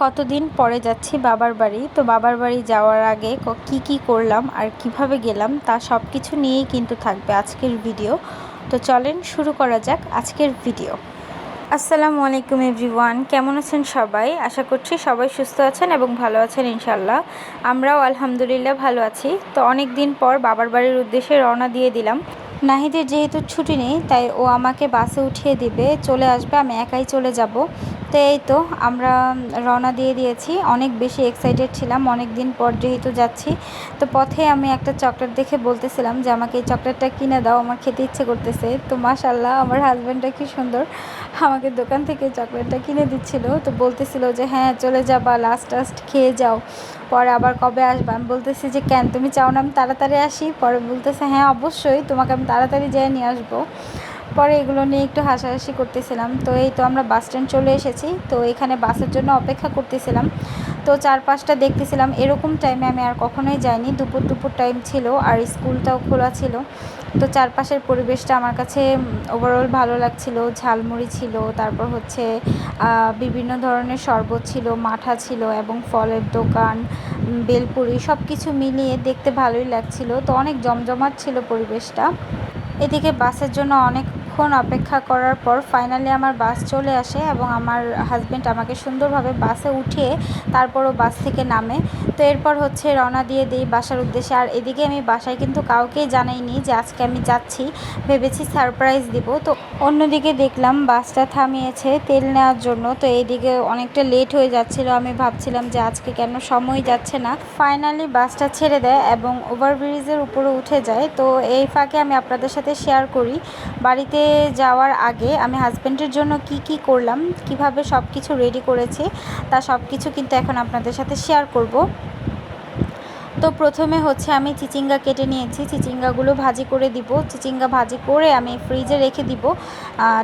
কতদিন পরে যাচ্ছি বাবার বাড়ি। তো বাবার বাড়ি যাওয়ার আগে কি করলাম আর কিভাবে গেলাম তা সব কিছু নিয়েই কিন্তু থাকবে আজকের ভিডিও। তো চলেন শুরু করা যাক আজকের ভিডিও। আসসালামু আলাইকুম এভরিওয়ান, কেমন আছেন সবাই? আশা করছি সবাই সুস্থ আছেন এবং ভালো আছেন ইনশাল্লাহ। আমরাও আলহামদুলিল্লাহ ভালো আছি। তো অনেক দিন পর বাবার বাড়ির উদ্দেশ্যে রওনা দিয়ে দিলাম। নাহিদের যেহেতু ছুটি নেই তাই ও আমাকে বাসে উঠিয়ে দিবে, চলে আসবে, আমি একাই চলে যাব। তো এই তো আমরা রওনা দিয়ে দিয়েছি। অনেক বেশি এক্সাইটেড ছিলাম, অনেক দিন পর যেহেতু যাচ্ছি। তো পথে আমি একটা চকলেট দেখে বলতেছিলাম যে আমাকে এই চকলেটটা কিনে দাও, আমার খেতে ইচ্ছে করতেছে। তো মাশাআল্লাহ আমার হাজব্যান্ডটা কি সুন্দর আমাকে দোকান থেকে চকলেটটা কিনে দিচ্ছিল। তো বলতেছিল যে হ্যাঁ চলে যাবা, লাস্ট খেয়ে যাও, পরে আবার কবে আসবা। আমি বলতেছি যে কেন, তুমি চাও না আমি তাড়াতাড়ি আসি? পরে বলতেছে হ্যাঁ অবশ্যই, তোমাকে আমি তাড়াতাড়ি যেয়ে নিয়ে আসবো। পরে এগুলো নিয়ে একটু হাসাহাসি করতেছিলাম। তো এই তো আমরা বাস স্ট্যান্ড চলে এসেছি। তো এখানে বাসের জন্য অপেক্ষা করতেছিলাম। তো চারপাশটা দেখতেছিলাম। এরকম টাইমে আমি আর কখনোই যাইনি, দুপুর টাইম ছিল আর স্কুলটাও খোলা ছিল। তো চারপাশের পরিবেশটা আমার কাছে ওভারঅল ভালো লাগছিল। ঝালমুড়ি ছিল, তারপর হচ্ছে বিভিন্ন ধরনের শরবত ছিল, মাঠা ছিল এবং ফলের দোকান, বেলপুরি, সব কিছু মিলিয়ে দেখতে ভালোই লাগছিল। তো অনেক জমজমাট ছিল পরিবেশটা। এদিকে বাসের জন্য অনেকক্ষণ অপেক্ষা করার পর ফাইনালি আমার বাস চলে আসে এবং আমার হাজব্যান্ড আমাকে সুন্দরভাবে বাসে উঠিয়ে তারপরও বাস থেকে নামে। তো এরপর হচ্ছে রওনা দিয়ে দিই বাসার উদ্দেশ্যে। আর এদিকে আমি বাসায় কিন্তু কাউকেই জানাইনি যে আজকে আমি যাচ্ছি, ভেবেছি সারপ্রাইজ দিব। তো অন্যদিকে দেখলাম বাসটা থামিয়েছে তেল নেওয়ার জন্য। তো এইদিকে অনেকটা লেট হয়ে যাচ্ছিলো, আমি ভাবছিলাম যে আজকে কেন সময় যাচ্ছে না। ফাইনালি বাসটা ছেড়ে দেয় এবং ওভারব্রিজের উপরে উঠে যায়। তো এই ফাঁকে আমি আপনাদের সাথে শেয়ার করি বাড়িতে যাওয়ার আগে আমি হাজব্যান্ডের জন্য কি করলাম, কিভাবে সব কিছু রেডি করেছি, তা সব কিছু কিন্তু এখন আপনাদের সাথে শেয়ার করব। তো প্রথমে হচ্ছে আমি চিচিঙ্গা কেটে নিয়েছি, চিচিঙ্গাগুলো ভাজি করে দিব। চিচিঙ্গা ভাজি করে আমি ফ্রিজে রেখে দিব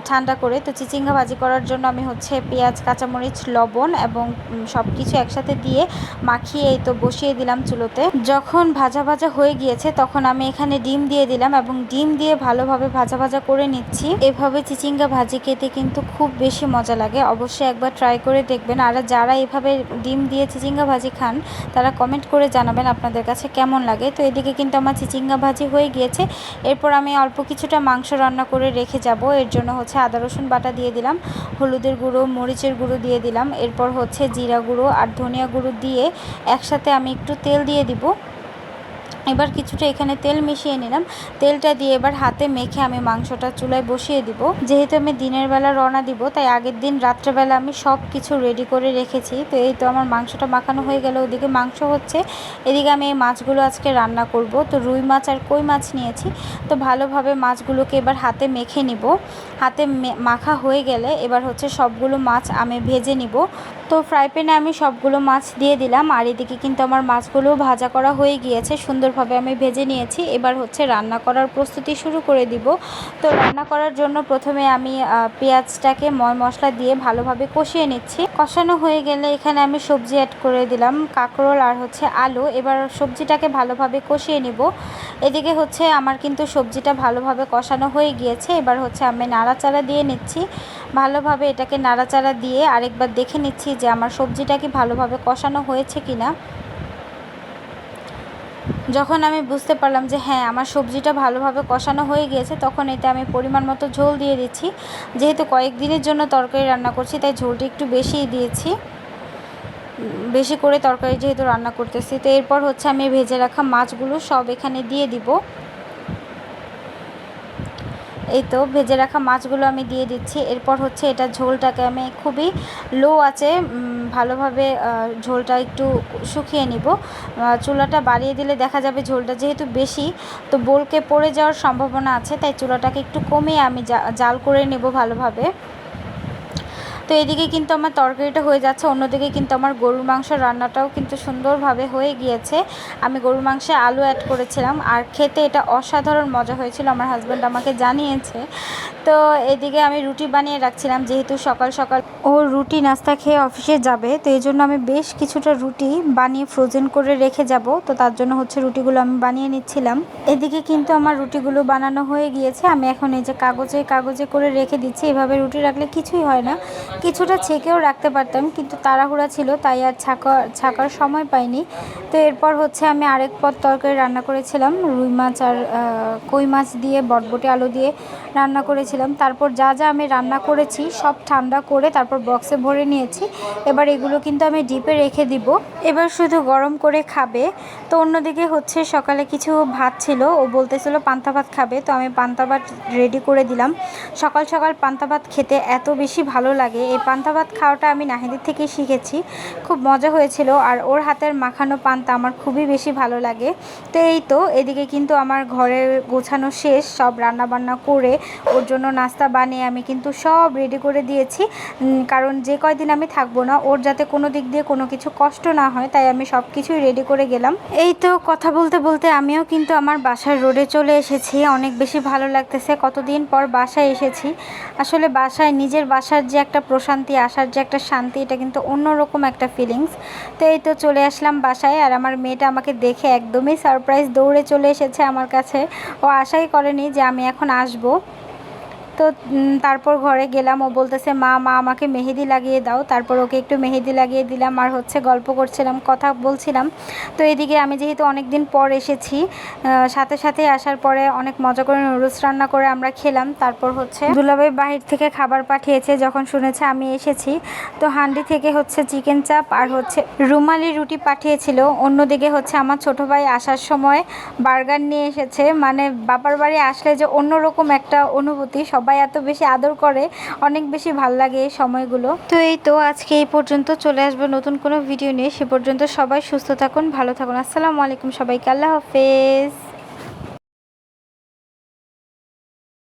ঠান্ডা করে। তো চিচিঙ্গা ভাজি করার জন্য আমি হচ্ছে পেঁয়াজ, কাঁচামরিচ, লবণ এবং সব কিছু একসাথে দিয়ে মাখিয়ে এই তো বসিয়ে দিলাম চুলোতে। যখন ভাজা ভাজা হয়ে গিয়েছে তখন আমি এখানে ডিম দিয়ে দিলাম এবং ডিম দিয়ে ভালোভাবে ভাজা করে নিচ্ছি। এভাবে চিচিঙ্গা ভাজি খেতে কিন্তু খুব বেশি মজা লাগে, অবশ্যই একবার ট্রাই করে দেখবেন। আর যারা এভাবে ডিম দিয়ে চিচিঙ্গা ভাজি খান তারা কমেন্ট করে জানাবেন আপনাদের কাছে কেমন লাগে। তো এদিকে কিন্তু আমার চিচিঙ্গা ভাজি হয়ে গিয়েছে। এরপর আমি অল্প কিছুটা মাংস রান্না করে রেখে যাব। এর জন্য হচ্ছে আদা রসুন বাটা দিয়ে দিলাম, হলুদের গুঁড়ো, মরিচের গুঁড়ো দিয়ে দিলাম, এরপর হচ্ছে জিরা গুঁড়ো আর ধনিয়া গুঁড়ো দিয়ে একসাথে আমি একটু তেল দিয়ে দিব। এবার কিছুটা এখানে তেল মিশিয়ে নিলাম। তেলটা দিয়ে এবার হাতে মেখে আমি মাংসটা চুলায় বসিয়ে দিব। যেহেতু আমি দিনের বেলা রওনা দিব তাই আগের দিন রাত্রেবেলা আমি সব কিছু রেডি করে রেখেছি। তো এই তো আমার মাংসটা মাখানো হয়ে গেল, ওদিকে মাংস হচ্ছে, এদিকে আমি এই মাছগুলো আজকে রান্না করব। তো রুই মাছ আর কই মাছ নিয়েছি। তো ভালোভাবে মাছগুলোকে এবার হাতে মেখে নিব। হাতে মাখা হয়ে গেলে এবার হচ্ছে সবগুলো মাছ আমি ভেজে নিব। তো ফ্রাই প্যানে আমি সবগুলো মাছ দিয়ে দিলাম। আর এদিকে কিন্তু আমার মাছগুলো ভাজা করা হয়ে গিয়েছে, সুন্দরভাবে আমি ভেজে নিয়েছি। এবার হচ্ছে রান্না করার প্রস্তুতি শুরু করে দিব। তো রান্না করার জন্য প্রথমে আমি পেঁয়াজটাকে মশলা দিয়ে ভালোভাবে কষিয়ে নিচ্ছি। কষানো হয়ে গেলে এখানে আমি সবজি অ্যাড করে দিলাম, কাঁকরোল আর হচ্ছে আলু। এবার সবজিটাকে ভালোভাবে কষিয়ে নিব। এদিকে হচ্ছে আমার কিন্তু সবজিটা ভালোভাবে কষানো হয়ে গিয়েছে। এবার হচ্ছে আমি নাড়াচাড়া দিয়ে নিচ্ছি। ভালোভাবে এটাকে নাড়াচাড়া দিয়ে আরেকবার দেখে নিচ্ছি যে আমার সবজিটা কি ভালোভাবে কষানো হয়েছে কিনা। যখন আমি বুঝতে পারলাম যে হ্যাঁ আমার সবজিটা ভালোভাবে কষানো হয়ে গিয়েছে তখন এতে আমি পরিমাণ মতো ঝোল দিয়ে দিচ্ছি। যেহেতু কয়েকদিনের জন্য তরকারি রান্না করছি তাই ঝোলটা একটু বেশিই দিয়েছি, বেশি করে তরকারি যেহেতু রান্না করতেছি। তো এরপর হচ্ছে আমি ভেজে রাখা মাছগুলো সব এখানে দিয়ে দিব। এই তো ভেজে রাখা মাছগুলো আমি দিয়ে দিচ্ছি। এরপর হচ্ছে এটা ঝোলটাকে আমি খুবই লো আঁচে ভালোভাবে ঝোলটা একটু শুকিয়ে নিব। চুলাটা বাড়িয়ে দিলে দেখা যাবে ঝোলটা যেহেতু বেশি তো বলকে পড়ে যাওয়ার সম্ভাবনা আছে, তাই চুলাটাকে একটু কমিয়ে আমি জাল করে নেব ভালোভাবে। তো এদিকে কিন্তু আমার তরকারিটা হয়ে যাচ্ছে, অন্যদিকে কিন্তু আমার গরুর মাংস রান্নাটাও কিন্তু সুন্দরভাবে হয়ে গিয়েছে। আমি গরুর মাংসে আলু অ্যাড করেছিলাম আর খেতে এটা অসাধারণ মজা হয়েছিল, আমার হাজব্যান্ড আমাকে জানিয়েছে। তো এদিকে আমি রুটি বানিয়ে রাখছিলাম, যেহেতু সকাল সকাল ও রুটি নাস্তা খেয়ে অফিসে যাবে। তো এই জন্য আমি বেশ কিছুটা রুটি বানিয়ে ফ্রোজেন করে রেখে যাব। তো তার জন্য হচ্ছে রুটিগুলো আমি বানিয়ে নিচ্ছিলাম। এদিকে কিন্তু আমার রুটিগুলো বানানো হয়ে গিয়েছে। আমি এখন এই যে কাগজে করে রেখে দিচ্ছি। এভাবে রুটি রাখলে কিছুই হয় না, কিছুটা ছেঁকেও রাখতে পারতাম, কিন্তু তাড়াহুড়া ছিল তাই আর ছাকার সময় পাইনি। তো এরপর হচ্ছে আমি আরেক পদ তরকারি রান্না করেছিলাম, রুই মাছ আর কই মাছ দিয়ে বটবটি আলু দিয়ে রান্না করেছিলাম। তারপর যা যা আমি রান্না করেছি সব ঠান্ডা করে তারপর বক্সে ভরে নিয়েছি। এবার এগুলো কিন্তু আমি ডিপে রেখে দিব, এবার শুধু গরম করে খাবে। তো অন্যদিকে হচ্ছে সকালে কিছু ভাত ছিল, ও বলতেছিল পান্তা ভাত খাবে, তো আমি পান্তা ভাত রেডি করে দিলাম। সকাল সকাল পান্তা ভাত খেতে এত বেশি ভালো লাগে। এই পান্তা ভাত খাওয়াটা আমি নাহিদের থেকেই শিখেছি, খুব মজা হয়েছিল। আর ওর হাতের মাখানো পান্তা আমার খুবই বেশি ভালো লাগে। তো এই তো এদিকে কিন্তু আমার ঘরে গোছানো শেষ, সব রান্না বান্না করে ওর জন্য নাস্তা বানিয়ে আমি কিন্তু সব রেডি করে দিয়েছি। কারণ যে কয়দিন আমি থাকবো না, ওর যাতে কোনো দিক দিয়ে কোনো কিছু কষ্ট না হয়, তাই আমি সব কিছুই রেডি করে গেলাম। এই তো কথা বলতে বলতে আমিও কিন্তু আমার বাসার রোডে চলে এসেছি। অনেক বেশি ভালো লাগতেছে, কতদিন পর বাসায় এসেছি। আসলে বাসায়, নিজের বাসার যে একটা প্রশান্তি, আসার যে একটা শান্তি, এটা কিন্তু অন্যরকম একটা ফিলিংস। তো এই তো চলে আসলাম বাসায়, আর আমার মেয়েটা আমাকে দেখে একদমই সারপ্রাইজ, দৌড়ে চলে এসেছে আমার কাছে। ও আশাই করেনি যে আমি এখন আসবো। তো তারপর ঘরে গেলাম, ও বলতেছে মা মা আমাকে মেহেদি লাগিয়ে দাও। তারপর ওকে একটু মেহেদি লাগিয়ে দিলাম, আর হচ্ছে গল্প করছিলাম, কথা বলছিলাম। তো এদিকে আমি যেহেতু অনেক দিন পর এসেছি, সাথে সাথে আসার পরে অনেক মজা করে নুডলস রান্না করে আমরা খেলাম। তারপর হচ্ছে দুলাভাই বাহির থেকে খাবার পাঠিয়েছে যখন শুনেছে আমি এসেছি। তো হান্ডি থেকে হচ্ছে চিকেন চাপ আর হচ্ছে রুমালি রুটি পাঠিয়েছিল। অন্যদিকে হচ্ছে আমার ছোটো ভাই আসার সময় বার্গার নিয়ে এসেছে। মানে বাবার বাড়ি আসলে যে অন্যরকম একটা অনুভূতি, সবাই এত বেশি আদর করে, অনেক বেশি ভাল লাগে এই সময়গুলো। তো এই তো আজকে এই পর্যন্ত, চলে আসবো নতুন কোনো ভিডিও নিয়ে। সে পর্যন্ত সবাই সুস্থ থাকুন, ভালো থাকুন। আসসালামু আলাইকুম সবাইকে, আল্লাহ হাফেজ।